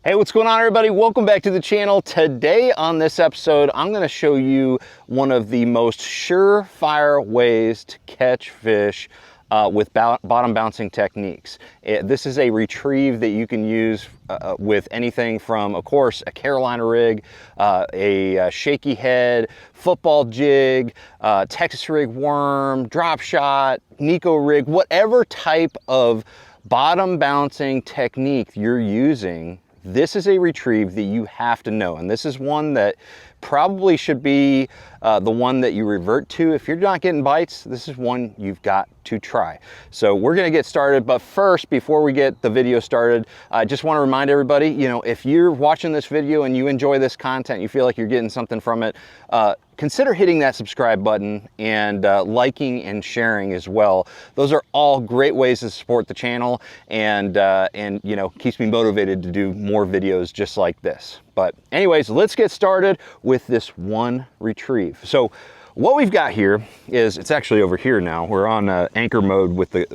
Hey, what's going on, everybody? Welcome back to the channel. Today on this episode, I'm going to show you one of the most surefire ways to catch fish with bottom bouncing techniques. This is a retrieve that you can use with anything from, of course, a Carolina rig, a shaky head, football jig, Texas rig worm, drop shot, Neko rig, whatever type of bottom bouncing technique you're using. This is a retrieve that you have to know, and this is one that probably should be the one that you revert to. If you're not getting bites, this is one you've got to try. So we're gonna get started, but first, before we get the video started, I just wanna remind everybody, you know, if you're watching this video and you enjoy this content, you feel like you're getting something from it, consider hitting that subscribe button and liking and sharing as well. Those are all great ways to support the channel and you know, keeps me motivated to do more videos just like this. But anyways, let's get started with this one retrieve. So what we've got here is, it's actually over here now. We're on anchor mode with the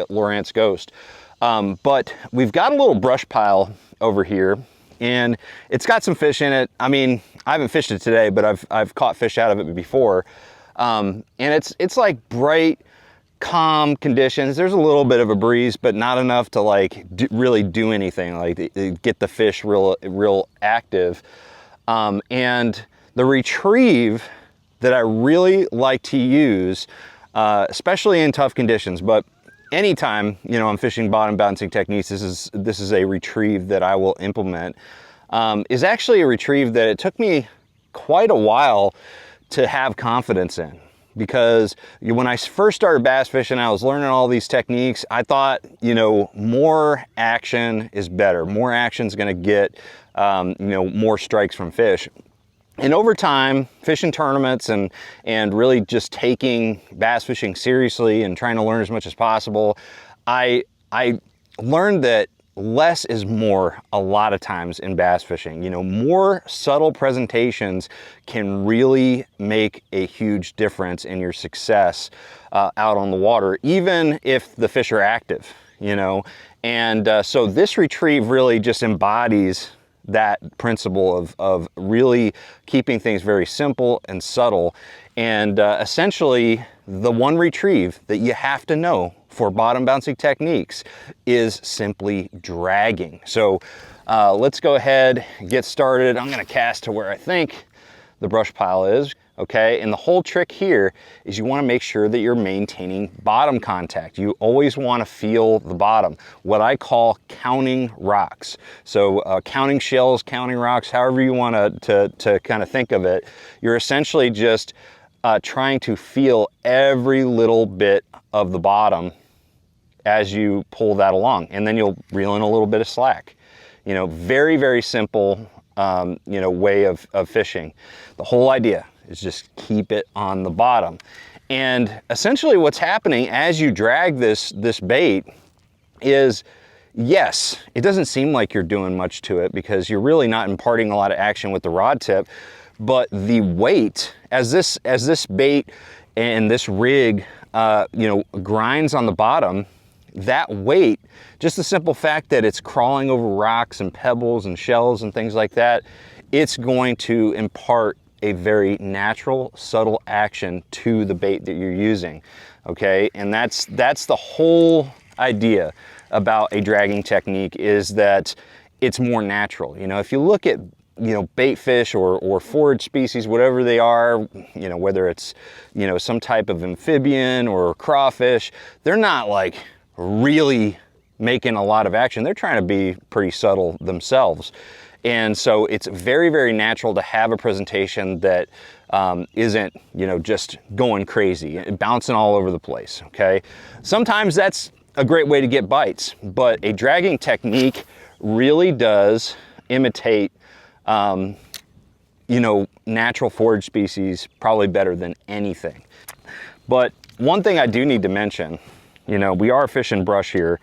Lowrance Ghost. But we've got a little brush pile over here, and it's got some fish in it. I mean, I haven't fished it today, but I've caught fish out of it before. And it's like bright, calm conditions. There's a little bit of a breeze, but not enough to like really do anything, like get the fish real active. And the retrieve that I really like to use, especially in tough conditions, but anytime, you know, I'm fishing bottom bouncing techniques, this is a retrieve that I will implement, is actually a retrieve that it took me quite a while to have confidence in. Because when I first started bass fishing, I was learning all these techniques. I thought, you know, more action is better. More action is going to get, you know, more strikes from fish. And over time, fishing tournaments and really just taking bass fishing seriously and trying to learn as much as possible, I learned that less is more a lot of times in bass fishing. You know, more subtle presentations can really make a huge difference in your success out on the water, even if the fish are active, you know. And so this retrieve really just embodies that principle of really keeping things very simple and subtle. And essentially, the one retrieve that you have to know for bottom bouncing techniques is simply dragging. So let's go ahead and get started. I'm gonna cast to where I think the brush pile is, okay? And the whole trick here is you wanna make sure that you're maintaining bottom contact. You always wanna feel the bottom, what I call counting rocks. So counting shells, counting rocks, however you want to kind of think of it, you're essentially just trying to feel every little bit of the bottom as you pull that along, and then you'll reel in a little bit of slack. You know, very, very simple, you know, way of fishing. The whole idea is just keep it on the bottom. And essentially what's happening as you drag this bait is, yes, it doesn't seem like you're doing much to it because you're really not imparting a lot of action with the rod tip, but the weight, as this bait and this rig, you know, grinds on the bottom, that weight, just the simple fact that it's crawling over rocks and pebbles and shells and things like that, it's going to impart a very natural, subtle action to the bait that you're using, okay? And that's the whole idea about a dragging technique, is that it's more natural. You know, if you look at, you know, bait fish or forage species, whatever they are, you know, whether it's, you know, some type of amphibian or crawfish, they're not like really making a lot of action. They're trying to be pretty subtle themselves. And so it's very, very natural to have a presentation that isn't, you know, just going crazy, bouncing all over the place, okay? Sometimes that's a great way to get bites, but a dragging technique really does imitate, you know, natural forage species probably better than anything. But one thing I do need to mention, you know, we are fishing brush here,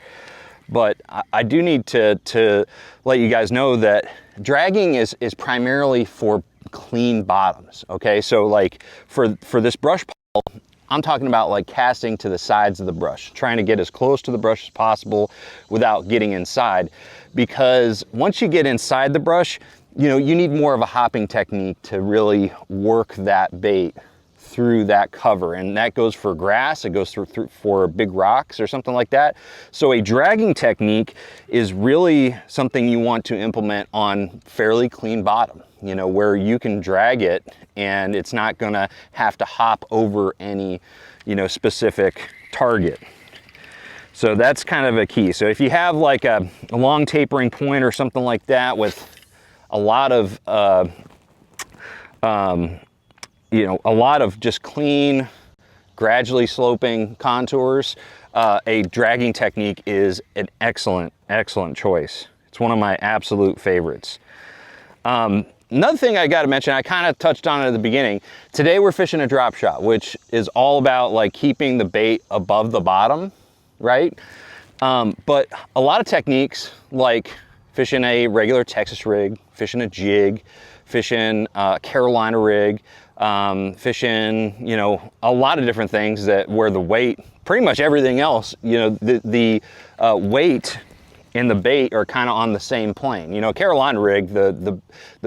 but I do need to let you guys know that dragging is primarily for clean bottoms, okay? So like for this brush pile, I'm talking about like casting to the sides of the brush, trying to get as close to the brush as possible without getting inside. because once you get inside the brush, you know, you need more of a hopping technique to really work that bait through that cover, and that goes for grass, it goes through for big rocks or something like that. So a dragging technique is really something you want to implement on fairly clean bottom, you know, where you can drag it and it's not gonna have to hop over any, you know, specific target. So that's kind of a key. So if you have like a long tapering point or something like that with a lot of you know, a lot of just clean, gradually sloping contours, a dragging technique is an excellent choice. It's one of my absolute favorites. Another thing I got to mention, I kind of touched on it at the beginning. Today we're fishing a drop shot, which is all about like keeping the bait above the bottom, right? But a lot of techniques like fishing a regular Texas rig, fishing a jig, fishing a Carolina rig, fishing, you know, a lot of different things that where the weight, pretty much everything else, you know, the weight and the bait are kind of on the same plane. You know, Carolina rig, the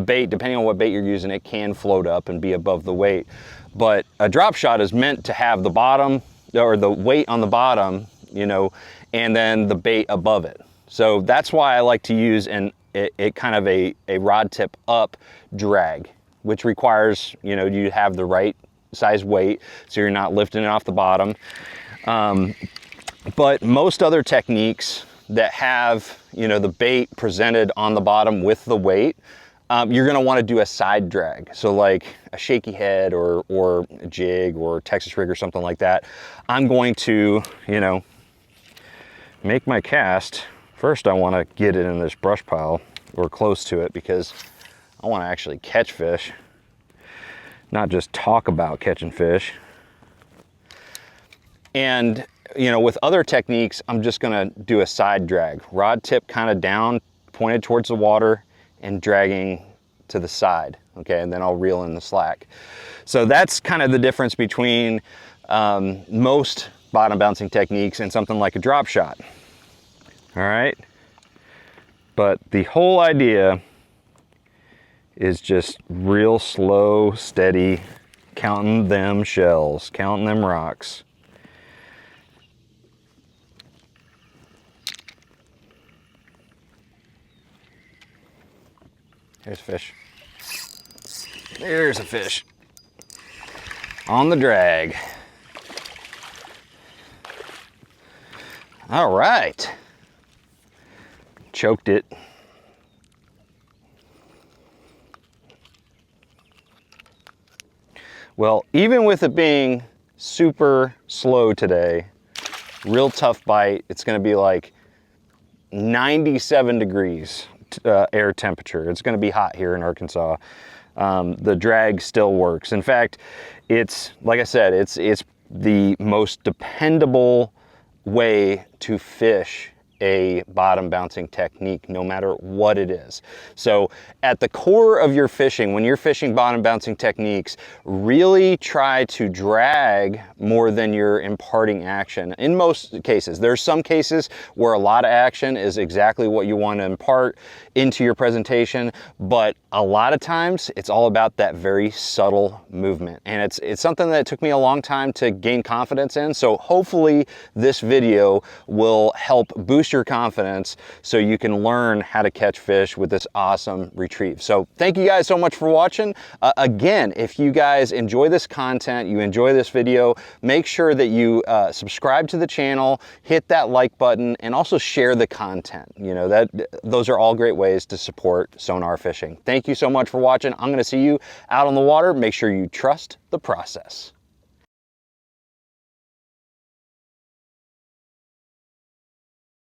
bait, depending on what bait you're using, it can float up and be above the weight. But a drop shot is meant to have the bottom, or the weight on the bottom, you know, and then the bait above it. So that's why I like to use it kind of a rod tip up drag, which requires, you know, you have the right size weight so you're not lifting it off the bottom. But most other techniques that have, you know, the bait presented on the bottom with the weight, you're gonna wanna do a side drag. So like a shaky head or a jig or Texas rig or something like that. I'm going to, you know, make my cast. First I wanna get it in this brush pile or close to it because I want to actually catch fish, not just talk about catching fish. And, you know, with other techniques, I'm just going to do a side drag. Rod tip kind of down, pointed towards the water, and dragging to the side, okay? And then I'll reel in the slack. So that's kind of the difference between most bottom bouncing techniques and something like a drop shot. All right? But the whole idea is just real slow, steady, counting them shells, counting them rocks. Here's a fish. There's a fish. On the drag. All right. Choked it. Well, even with it being super slow today, real tough bite, it's gonna be like 97 degrees air temperature. It's gonna be hot here in Arkansas. The drag still works. In fact, it's, like I said, it's the most dependable way to fish a bottom bouncing technique, no matter what it is. So at the core of your fishing, when you're fishing bottom bouncing techniques, really try to drag more than you're imparting action. In most cases, there's some cases where a lot of action is exactly what you want to impart into your presentation, but a lot of times it's all about that very subtle movement. And it's something that took me a long time to gain confidence in. So hopefully this video will help boost your confidence so you can learn how to catch fish with this awesome retrieve. So thank you guys so much for watching. Again, if you guys enjoy this content, you enjoy this video, make sure that you subscribe to the channel, hit that like button, and also share the content. You know, those are all great ways to support Sonar Fishing. Thank you so much for watching. I'm going to see you out on the water. Make sure you trust the process.